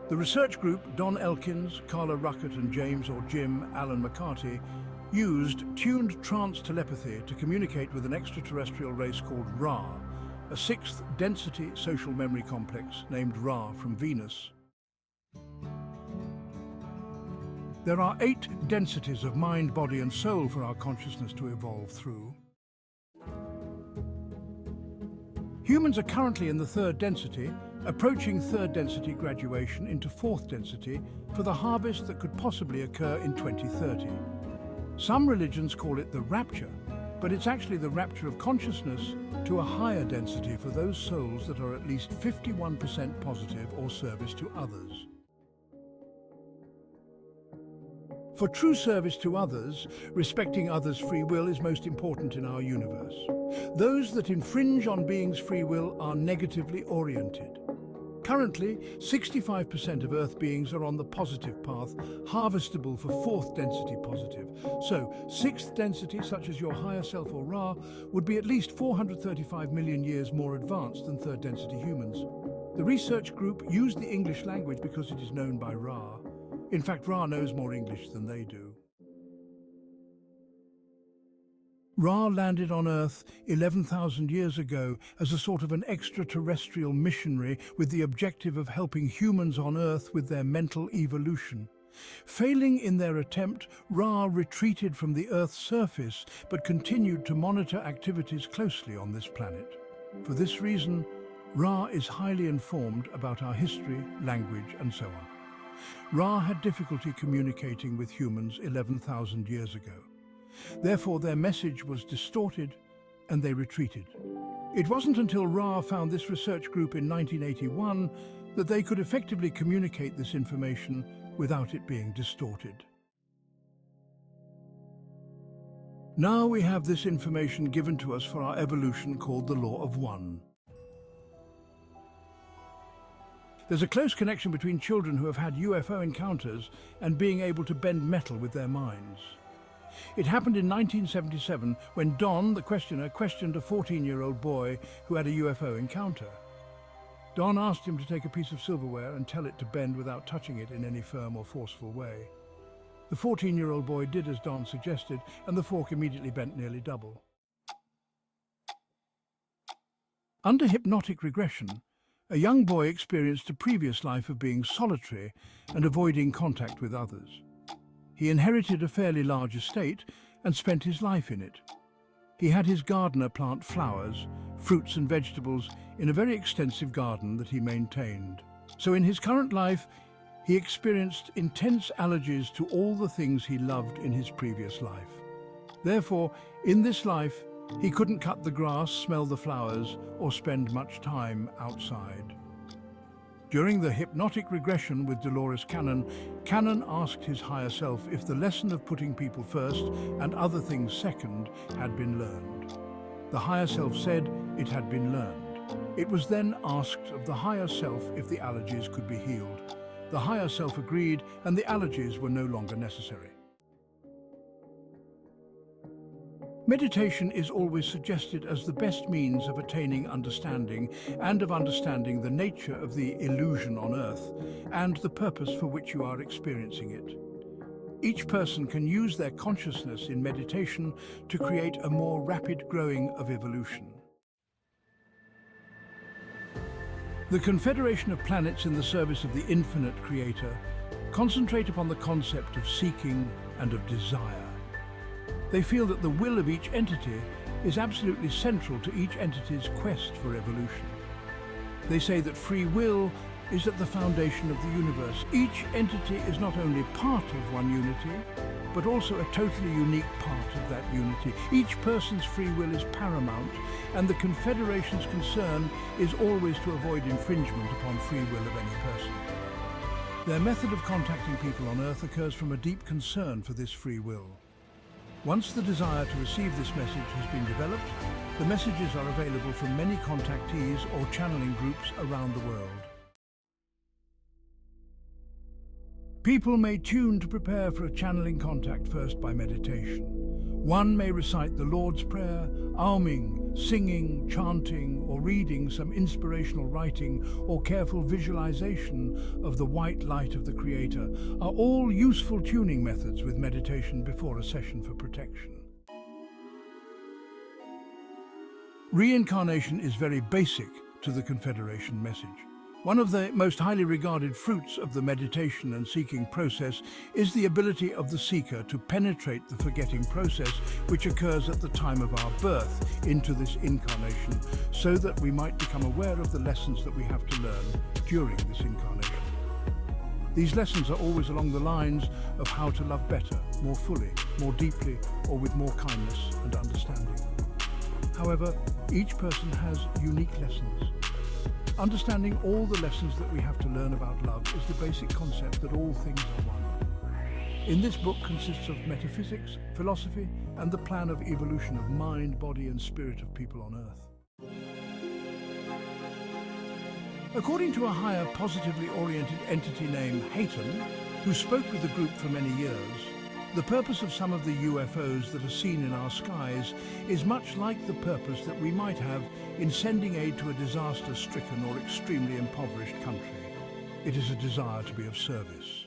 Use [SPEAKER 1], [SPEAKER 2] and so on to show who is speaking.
[SPEAKER 1] The research group Don Elkins, Carla Rueckert and James or Jim McCarty used tuned trance telepathy to communicate with an extraterrestrial race called Ra, a sixth density social memory complex named Ra from Venus. There are 8 densities of mind, body and soul for our consciousness to evolve through. Humans are currently in the 3rd density, approaching 3rd density graduation into 4th density for the harvest that could possibly occur in 2030. Some religions call it the rapture, but it's actually the rapture of consciousness to a higher density for those souls that are at least 51% positive or service to others. For true service to others, respecting others' free will is most important in our universe. Those that infringe on beings' free will are negatively oriented. Currently, 65% of Earth beings are on the positive path, harvestable for 4th density positive. So, 6th density, such as your higher self or Ra, would be at least 435 million years more advanced than 3rd density humans. The research group used the English language because it is known by Ra. In fact, Ra knows more English than they do. Ra landed on Earth 11,000 years ago as a sort of an extraterrestrial missionary with the objective of helping humans on Earth with their mental evolution. Failing in their attempt, Ra retreated from the Earth's surface but continued to monitor activities closely on this planet. For this reason, Ra is highly informed about our history, language and so on. Ra had difficulty communicating with humans 11,000 years ago. Therefore, their message was distorted and they retreated. It wasn't until Ra found this research group in 1981 that they could effectively communicate this information without it being distorted. Now we have this information given to us for our evolution called the Law of One. There's a close connection between children who have had UFO encounters and being able to bend metal with their minds. It happened in 1977 when Don, the questioner, questioned a 14-year-old boy who had a UFO encounter. Don asked him to take a piece of silverware and tell it to bend without touching it in any firm or forceful way. The 14-year-old boy did as Don suggested, and the fork immediately bent nearly double. Under hypnotic regression, a young boy experienced a previous life of being solitary and avoiding contact with others. He inherited a fairly large estate and spent his life in it. He had his gardener plant flowers, fruits and vegetables in a very extensive garden that he maintained. So in his current life, he experienced intense allergies to all the things he loved in his previous life. Therefore, in this life, he couldn't cut the grass, smell the flowers, or spend much time outside. During the hypnotic regression with Dolores Cannon asked his higher self if the lesson of putting people first and other things second had been learned. The higher self said it had been learned. It was then asked of the higher self if the allergies could be healed. The higher self agreed, and the allergies were no longer necessary. Meditation is always suggested as the best means of attaining understanding and of understanding the nature of the illusion on Earth and the purpose for which you are experiencing it. Each person can use their consciousness in meditation to create a more rapid growing of evolution. The Confederation of Planets in the service of the infinite Creator concentrate upon the concept of seeking and of desire. They feel that the will of each entity is absolutely central to each entity's quest for evolution. They say that free will is at the foundation of the universe. Each entity is not only part of one unity, but also a totally unique part of that unity. Each person's free will is paramount, and the Confederation's concern is always to avoid infringement upon free will of any person. Their method of contacting people on Earth occurs from a deep concern for this free will. Once the desire to receive this message has been developed, the messages are available from many contactees or channeling groups around the world. People may tune to prepare for a channeling contact first by meditation. One may recite the Lord's Prayer, Auming, Singing, chanting, or reading some inspirational writing or careful visualization of the white light of the Creator are all useful tuning methods with meditation before a session for protection. Reincarnation is very basic to the Confederation message. One of the most highly regarded fruits of the meditation and seeking process is the ability of the seeker to penetrate the forgetting process which occurs at the time of our birth into this incarnation, so that we might become aware of the lessons that we have to learn during this incarnation. These lessons are always along the lines of how to love better, more fully, more deeply, or with more kindness and understanding. However, each person has unique lessons. Understanding all the lessons that we have to learn about love is the basic concept that all things are one. In this book consists of metaphysics, philosophy, and the plan of evolution of mind, body, and spirit of people on Earth. According to a higher positively oriented entity named Hayton, who spoke with the group for many years, the purpose of some of the UFOs that are seen in our skies is much like the purpose that we might have in sending aid to a disaster-stricken or extremely impoverished country. It is a desire to be of service.